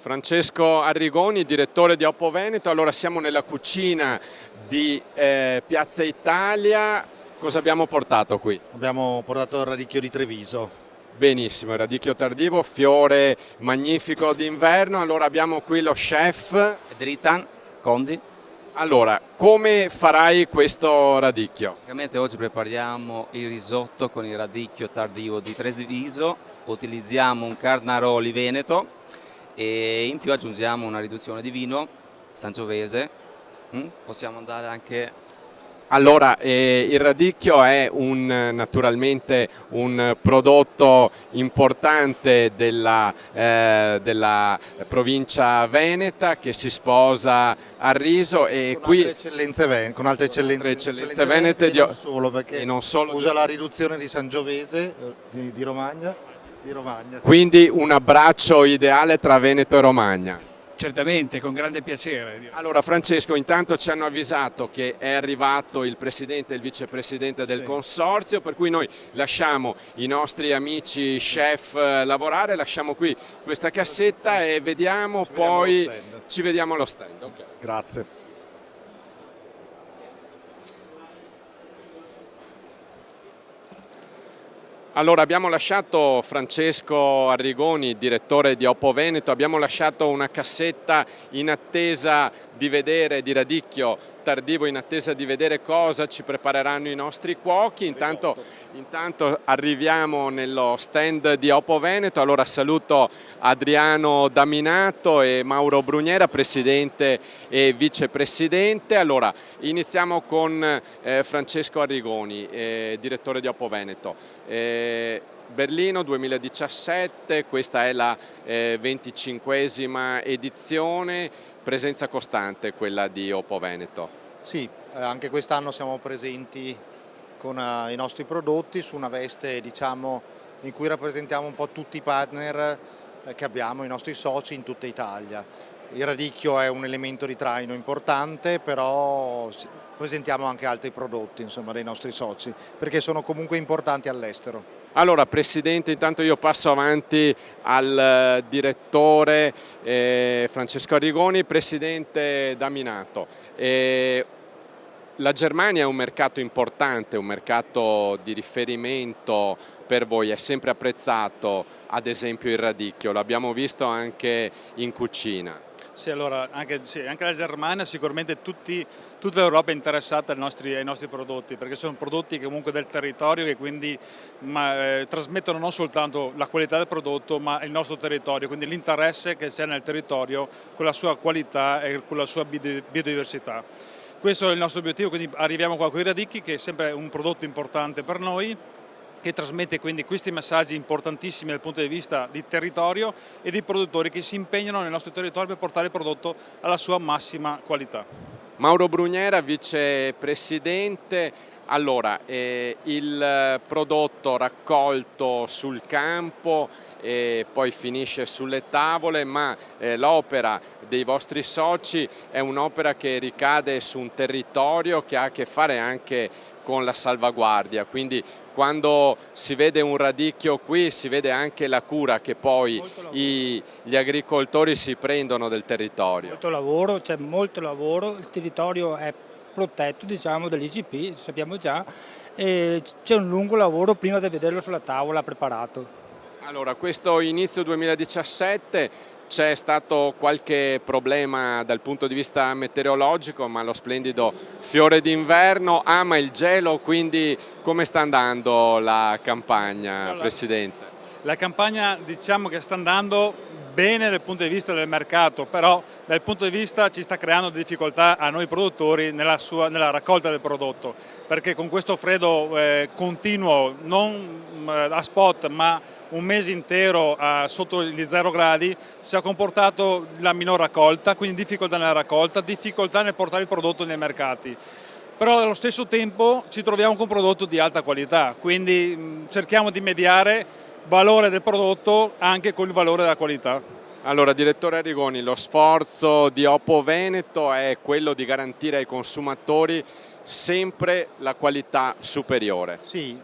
Francesco Arrigoni, direttore di Oppo Veneto. Allora siamo nella cucina di Piazza Italia. Cosa abbiamo portato qui? Abbiamo portato il radicchio di Treviso. Benissimo, il radicchio tardivo, fiore magnifico d'inverno. Allora abbiamo qui lo chef. Dritan Condi. Allora, come farai questo radicchio? Ovviamente oggi prepariamo il risotto con il radicchio tardivo di Treviso, utilizziamo un Carnaroli veneto e in più aggiungiamo una riduzione di vino sangiovese. Possiamo andare anche... Allora, il radicchio è naturalmente un prodotto importante della provincia veneta che si sposa al riso e Con qui altre eccellenze venete e non solo, perché e non solo usa la riduzione di Sangiovese di Romagna. Quindi un abbraccio ideale tra Veneto e Romagna. Certamente, con grande piacere. Allora Francesco, intanto ci hanno avvisato che è arrivato il presidente e il vicepresidente del consorzio, per cui noi lasciamo i nostri amici chef lavorare, lasciamo qui questa cassetta e vediamo poi ci vediamo allo stand. Okay. Grazie. Allora abbiamo lasciato Francesco Arrigoni, direttore di Oppo Veneto, abbiamo lasciato una cassetta in attesa di vedere, di radicchio tardivo, in attesa di vedere cosa ci prepareranno i nostri cuochi. Intanto arriviamo nello stand di Oppo Veneto. Allora saluto Adriano Daminato e Mauro Bruniera, presidente e vicepresidente. Allora iniziamo con Francesco Arrigoni, direttore di Oppo Veneto. Berlino 2017, questa è la 25esima edizione, presenza costante quella di Oppo Veneto. Sì, anche quest'anno siamo presenti con i nostri prodotti su una veste, diciamo, in cui rappresentiamo un po' tutti i partner che abbiamo, i nostri soci in tutta Italia. Il radicchio è un elemento di traino importante, però presentiamo anche altri prodotti, insomma, dei nostri soci, perché sono comunque importanti all'estero. Allora Presidente, intanto io passo avanti al direttore Francesco Arrigoni, Presidente Daminato. La Germania è un mercato importante, un mercato di riferimento per voi, è sempre apprezzato ad esempio il radicchio, l'abbiamo visto anche in cucina. Sì, allora anche la Germania, sicuramente tutta l'Europa è interessata ai nostri prodotti, perché sono prodotti comunque del territorio che quindi trasmettono non soltanto la qualità del prodotto ma il nostro territorio, quindi l'interesse che c'è nel territorio con la sua qualità e con la sua biodiversità. Questo è il nostro obiettivo, quindi arriviamo qua con i radicchi, che è sempre un prodotto importante per noi, che trasmette quindi questi messaggi importantissimi dal punto di vista di territorio e di produttori che si impegnano nel nostro territorio per portare il prodotto alla sua massima qualità. Mauro Bruniera, vicepresidente. Allora, il prodotto raccolto sul campo e poi finisce sulle tavole, ma l'opera dei vostri soci è un'opera che ricade su un territorio che ha a che fare anche con la salvaguardia, quindi quando si vede un radicchio qui si vede anche la cura che poi gli agricoltori si prendono del territorio. Molto lavoro, c'è molto lavoro, il territorio è protetto, diciamo, dall'IGP, sappiamo già, e c'è un lungo lavoro prima di vederlo sulla tavola preparato. Allora, questo inizio 2017 c'è stato qualche problema dal punto di vista meteorologico, ma lo splendido fiore d'inverno ama il gelo, quindi come sta andando la campagna, allora, Presidente? La campagna diciamo che sta andando bene dal punto di vista del mercato, però dal punto di vista ci sta creando difficoltà a noi produttori nella raccolta del prodotto, perché con questo freddo continuo, non a spot ma un mese intero sotto gli 0 gradi, si è comportato la minor raccolta, quindi difficoltà nella raccolta, difficoltà nel portare il prodotto nei mercati. Però allo stesso tempo ci troviamo con un prodotto di alta qualità, quindi cerchiamo di mediare valore del prodotto anche con il valore della qualità. Allora, direttore Arrigoni, lo sforzo di Oppo Veneto è quello di garantire ai consumatori sempre la qualità superiore. Sì,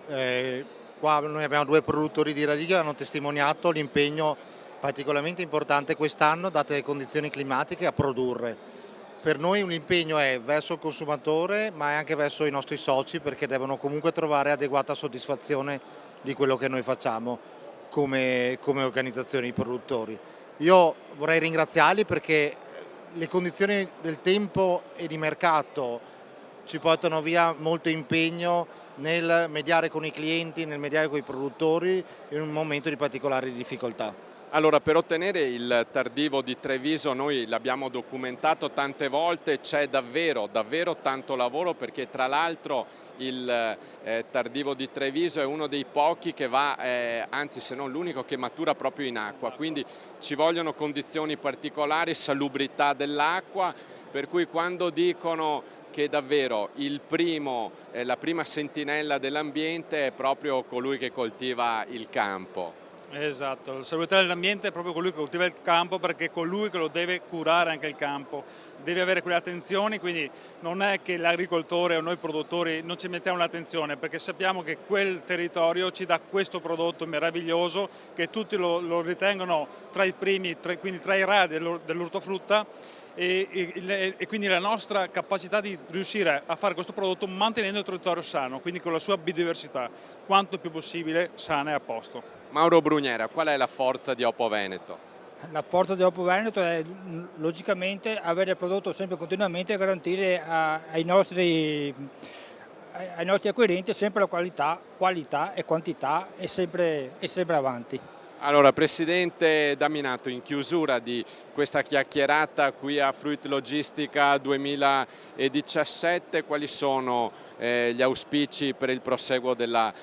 qua noi abbiamo 2 produttori di radicchio che hanno testimoniato l'impegno particolarmente importante quest'anno, date le condizioni climatiche, a produrre. Per noi un impegno è verso il consumatore, ma è anche verso i nostri soci, perché devono comunque trovare adeguata soddisfazione di quello che noi facciamo come organizzazione di produttori. Io vorrei ringraziarli perché le condizioni del tempo e di mercato ci portano via molto impegno nel mediare con i clienti, nel mediare con i produttori in un momento di particolare difficoltà. Allora, per ottenere il tardivo di Treviso, noi l'abbiamo documentato tante volte, c'è davvero tanto lavoro, perché tra l'altro il tardivo di Treviso è uno dei pochi che va, anzi se non l'unico, che matura proprio in acqua, quindi ci vogliono condizioni particolari, salubrità dell'acqua, per cui quando dicono che davvero la prima sentinella dell'ambiente è proprio colui che coltiva il campo. Esatto, la salubrità dell'ambiente è proprio colui che coltiva il campo, perché è colui che lo deve curare anche il campo, deve avere quelle attenzioni, quindi non è che l'agricoltore o noi produttori non ci mettiamo l'attenzione, perché sappiamo che quel territorio ci dà questo prodotto meraviglioso che tutti lo ritengono tra i primi, quindi tra i re dell'ortofrutta. E quindi la nostra capacità di riuscire a fare questo prodotto mantenendo il territorio sano, quindi con la sua biodiversità, quanto più possibile sana e a posto. Mauro Brugnera, qual è la forza di Oppo Veneto? La forza di Oppo Veneto è logicamente avere prodotto sempre continuamente e garantire ai nostri acquirenti sempre la qualità e quantità e sempre avanti. Allora, Presidente Daminato, in chiusura di questa chiacchierata qui a Fruit Logistica 2017, quali sono gli auspici per il proseguo della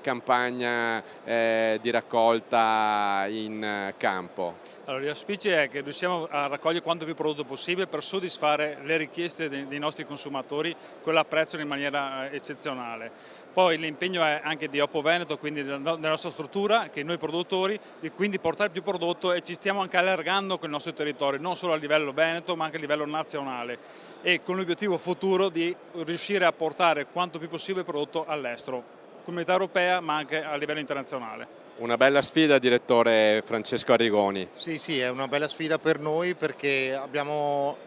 campagna di raccolta in campo? Allora, gli auspici è che riusciamo a raccogliere quanto più prodotto possibile per soddisfare le richieste dei nostri consumatori, quello apprezzano in maniera eccezionale. Poi l'impegno è anche di Oppo Veneto, quindi della nostra struttura, che noi produttori, di quindi portare più prodotto, e ci stiamo anche allargando con il nostro territorio, non solo a livello veneto ma anche a livello nazionale, e con l'obiettivo futuro di riuscire a portare quanto più possibile prodotto all'estero, comunità europea ma anche a livello internazionale. Una bella sfida, direttore Francesco Arrigoni. Sì, è una bella sfida per noi, perché abbiamo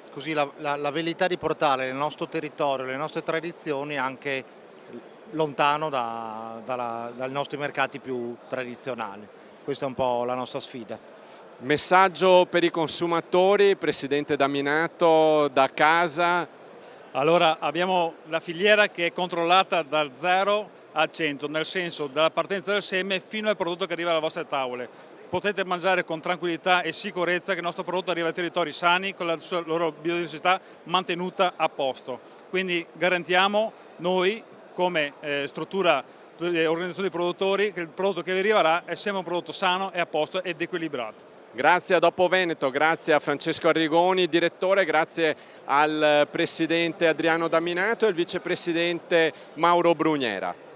così la velleità di portare il nostro territorio, le nostre tradizioni anche lontano dai nostri mercati più tradizionali. Questa è un po' la nostra sfida. Messaggio per i consumatori, Presidente Daminato, da casa. Allora, abbiamo la filiera che è controllata dal 0 al 100, nel senso dalla partenza del seme fino al prodotto che arriva alle vostre tavole. Potete mangiare con tranquillità e sicurezza che il nostro prodotto arriva ai territori sani, con la sua loro biodiversità mantenuta a posto. Quindi garantiamo noi, come struttura organizzazione di produttori, che il prodotto che vi arriverà è sempre un prodotto sano e a posto ed equilibrato. Grazie ad Oppo Veneto, grazie a Francesco Arrigoni, direttore, grazie al Presidente Adriano Daminato e al Vicepresidente Mauro Brugnera.